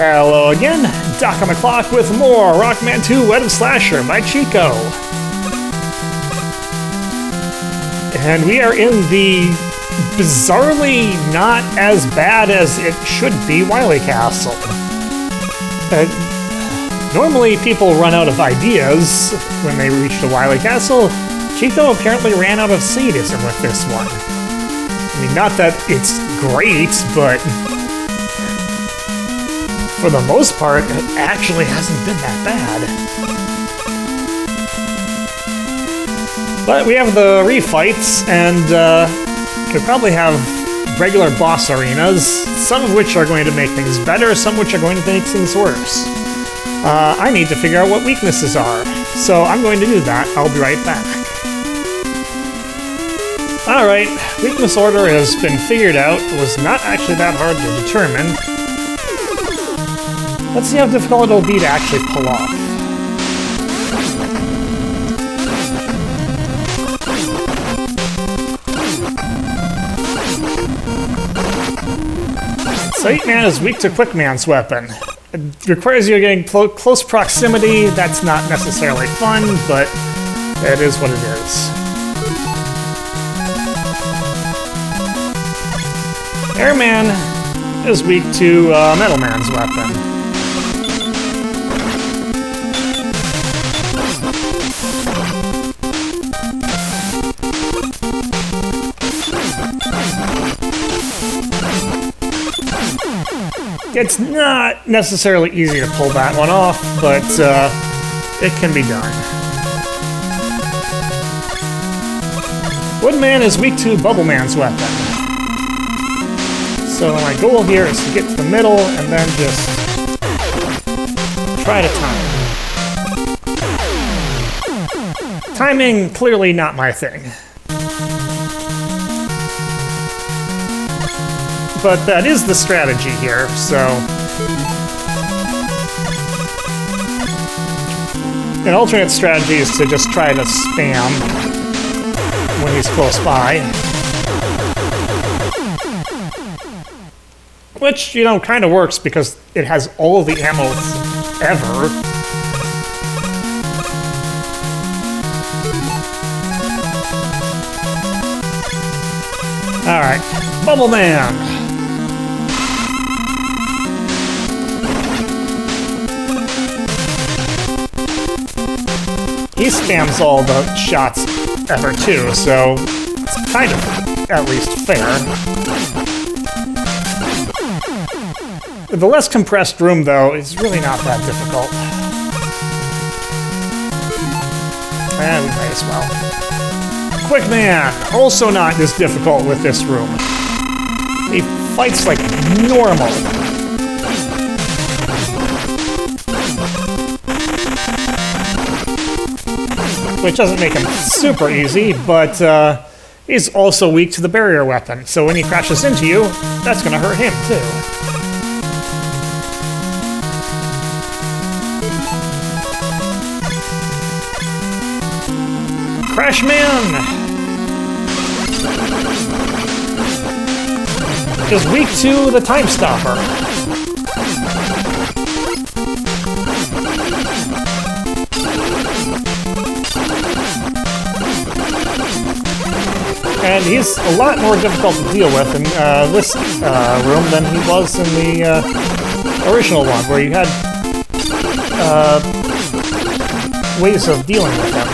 Hello again, Doc on the clock with more Rockman 2 Wedded Slasher by CHIKO. And we are in the bizarrely not as bad as it should be Wily Castle. Normally people run out of ideas when they reach the Wily Castle. CHIKO apparently ran out of sadism with this one. I mean, not that it's great, but for the most part, it actually hasn't been that bad. But we have the refights, and could probably have regular boss arenas, some of which are going to make things better, some of which are going to make things worse. I need to figure out what weaknesses are, so I'm going to do that. I'll be right back. Alright, weakness order has been figured out. It was not actually that hard to determine. Let's see how difficult it'll be to actually pull off. So 8-Man is weak to Quick Man's weapon. It requires you getting close proximity. That's not necessarily fun, but it is what it is. Airman is weak to Metal Man's weapon. It's not necessarily easy to pull that one off, but it can be done. Woodman is weak to Bubble Man's weapon. So my goal here is to get to the middle and then just try to time. Timing, clearly not my thing. But that is the strategy here, so... An alternate strategy is to just try to spam when he's close by. Which, you know, kind of works because it has all the ammo ever. Alright, Bubble Man! He spams all the shots ever too, so it's kind of at least fair. The less compressed room, though, is really not that difficult. And we might as well. Quick Man! Also not this difficult with this room. He fights like normal. Which doesn't make him super easy, but he's also weak to the barrier weapon, so when he crashes into you, that's gonna hurt him too. Crash Man is weak to the Time Stopper. And he's a lot more difficult to deal with in this room than he was in the original one, where you had ways of dealing with him.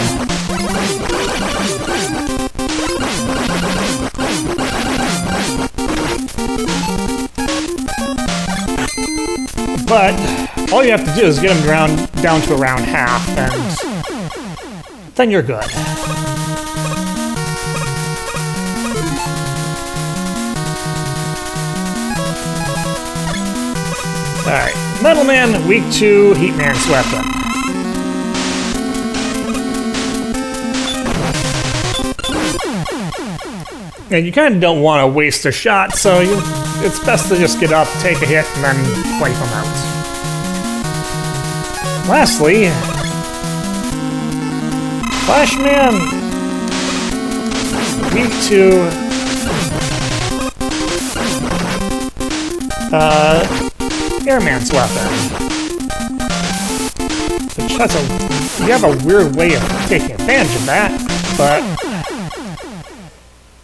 But all you have to do is get him down to around half, and then you're good. Alright, Metal Man, weak to Heat Man's weapon. And you kind of don't want to waste a shot, so it's best to just get up, take a hit, and then wipe them out. Lastly, Flashman, weak to Airman's weapon. Which has you have a weird way of taking advantage of that, but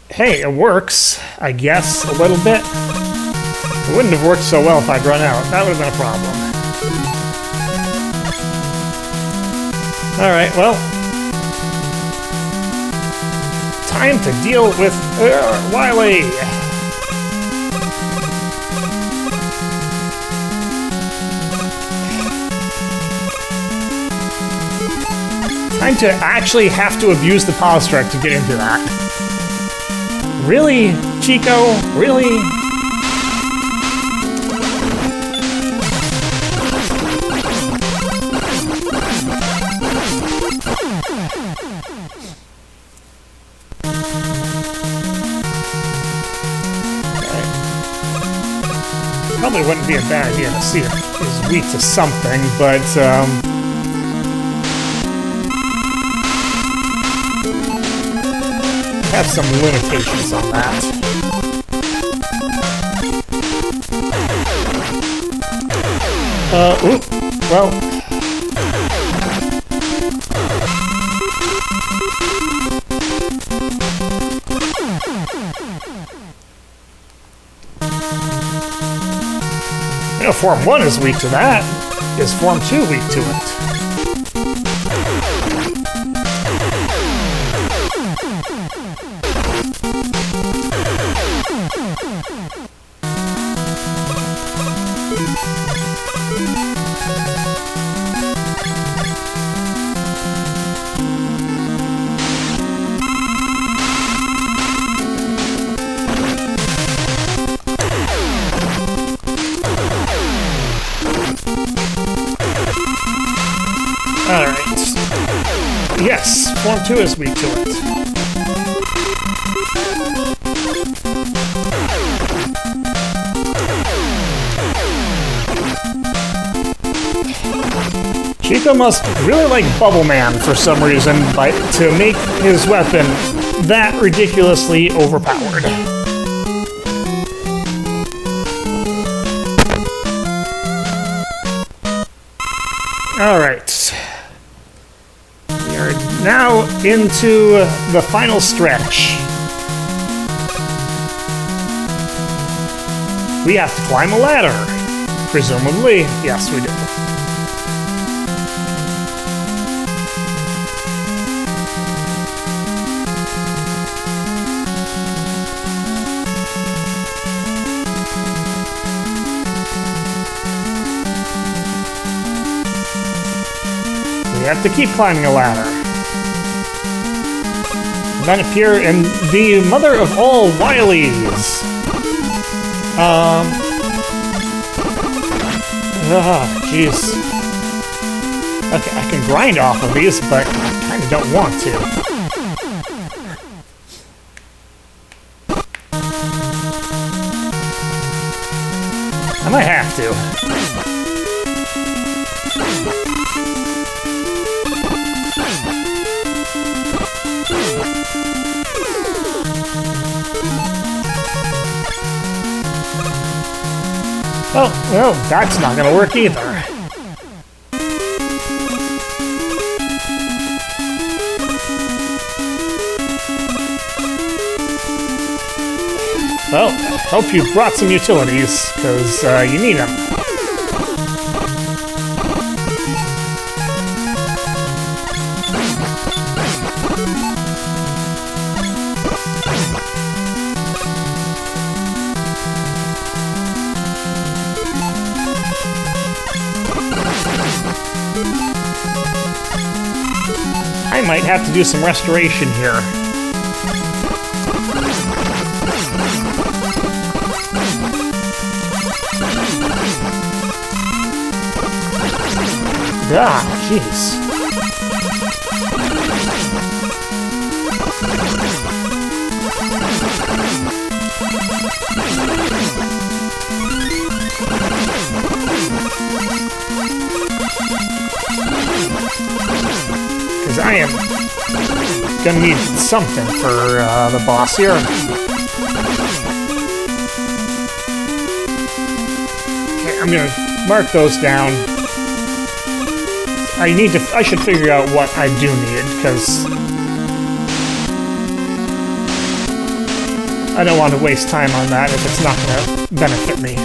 hey, it works, I guess, a little bit. It wouldn't have worked so well if I'd run out. That would have been a problem. Alright, well, time to deal with Wily. Time to actually have to abuse the pause strike to get into that. Really, CHIKO? Really? Probably wouldn't be a bad idea to see if he's weak to something, but have some limitations on that. Oop, well. You know, Form 1 is weak to that. Is Form 2 weak to it? Alright. Yes, Form 2 is weak to it. CHIKO must really like Bubble Man for some reason to make his weapon that ridiculously overpowered. Alright. We are now into the final stretch. We have to climb a ladder. Presumably. Yes, we do. We have to keep climbing a ladder. And then appear in the mother of all Wilys. Jeez. Okay, I can grind off of these, but I kinda don't want to. I might have to. Oh, well, that's not gonna work either. Well, hope you brought some utilities, because you need them. I might have to do some restoration here. Ah, jeez. Because I am gonna need something for the boss here. Okay, I'm gonna Mark those down. I should figure out what I do need, because I don't want to waste time on that if it's not going to benefit me.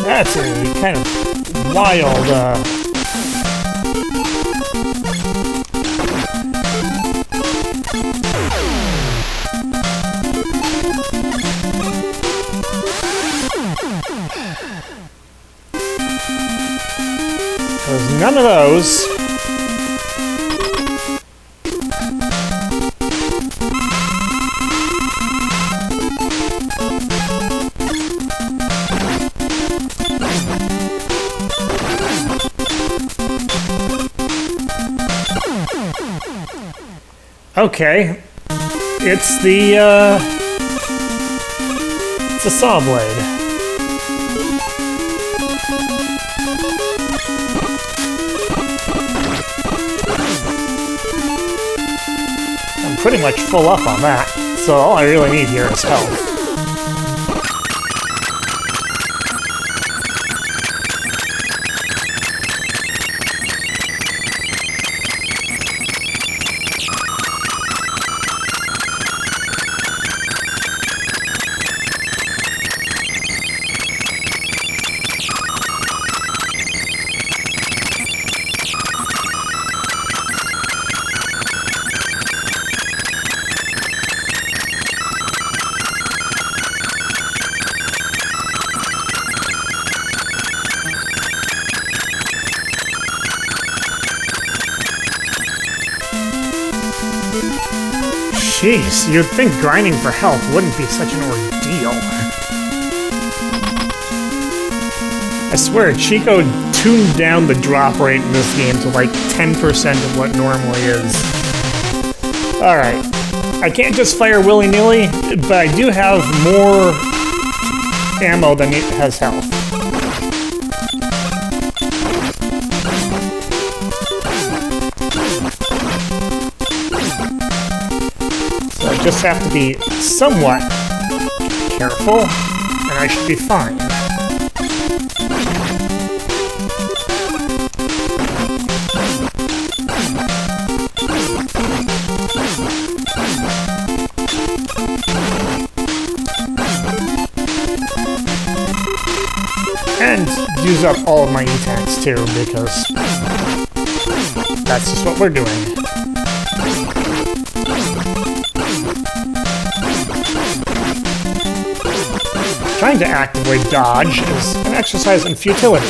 That's a kind of wild, There's none of those. Okay, it's a saw blade. I'm pretty much full up on that, so all I really need here is health. Jeez, you'd think grinding for health wouldn't be such an ordeal. I swear, CHIKO tuned down the drop rate in this game to like 10% of what normally is. Alright, I can't just fire willy-nilly, but I do have more ammo than it has health. Just have to be somewhat careful, and I should be fine. And use up all of my E-tanks too, because that's just what we're doing. Trying to actively dodge is an exercise in futility.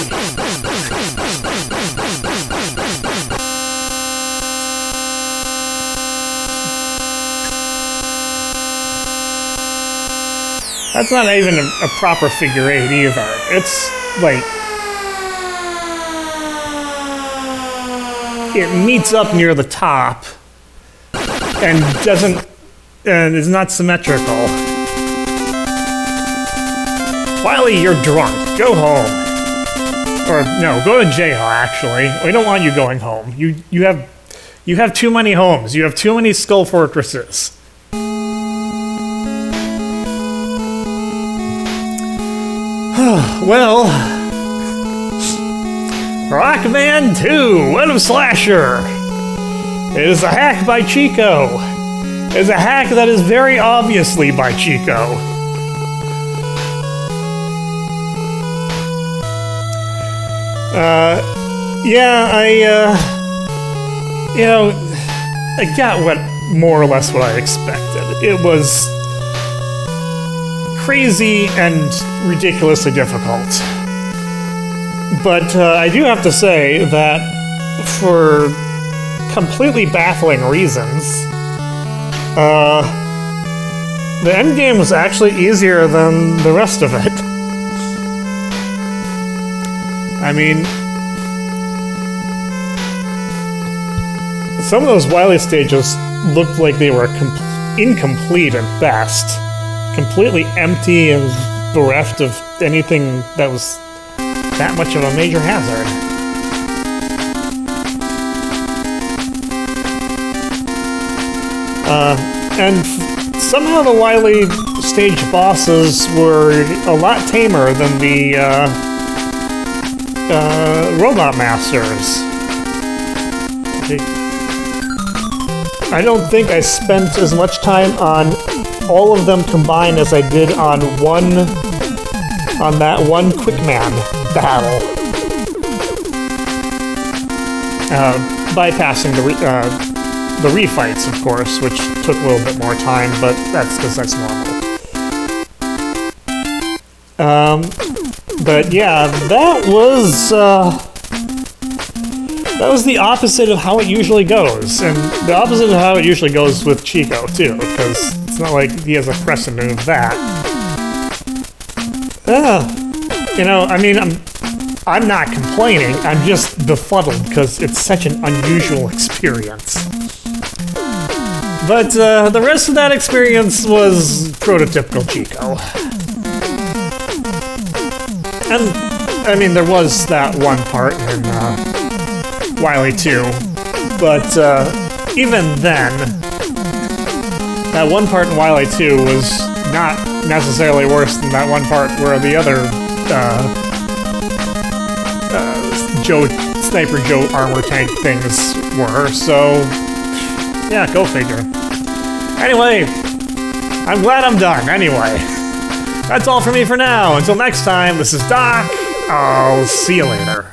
That's not even a proper figure 8 either. It's like... it meets up near the top and doesn't... and is not symmetrical. Wily, you're drunk. Go home. Or no, go to jail. Actually, we don't want you going home. You have too many homes. You have too many skull fortresses. Well, Rockman 2, What of Slasher. It is a hack by CHIKO. It is a hack that is very obviously by CHIKO. I got more or less what I expected. It was crazy and ridiculously difficult. But I do have to say that for completely baffling reasons, the endgame was actually easier than the rest of it. I mean, some of those Wily stages looked like they were incomplete at best. Completely empty and bereft of anything that was that much of a major hazard. And somehow the Wily stage bosses were a lot tamer than the Robot Masters. I don't think I spent as much time on all of them combined as I did on that one Quickman battle. Bypassing the refights, of course, which took a little bit more time, but that's because that's normal. But yeah, that was the opposite of how it usually goes, and the opposite of how it usually goes with CHIKO too, because it's not like he has a precedent of that. You know, I mean, I'm not complaining, I'm just befuddled because it's such an unusual experience. But the rest of that experience was prototypical CHIKO. And, I mean, there was that one part in Wily 2, but even then, that one part in Wily 2 was not necessarily worse than that one part where the other Sniper Joe armor tank things were, so yeah, go figure. Anyway, I'm glad I'm done, anyway. That's all for me for now. Until next time, this is Doc. I'll see you later.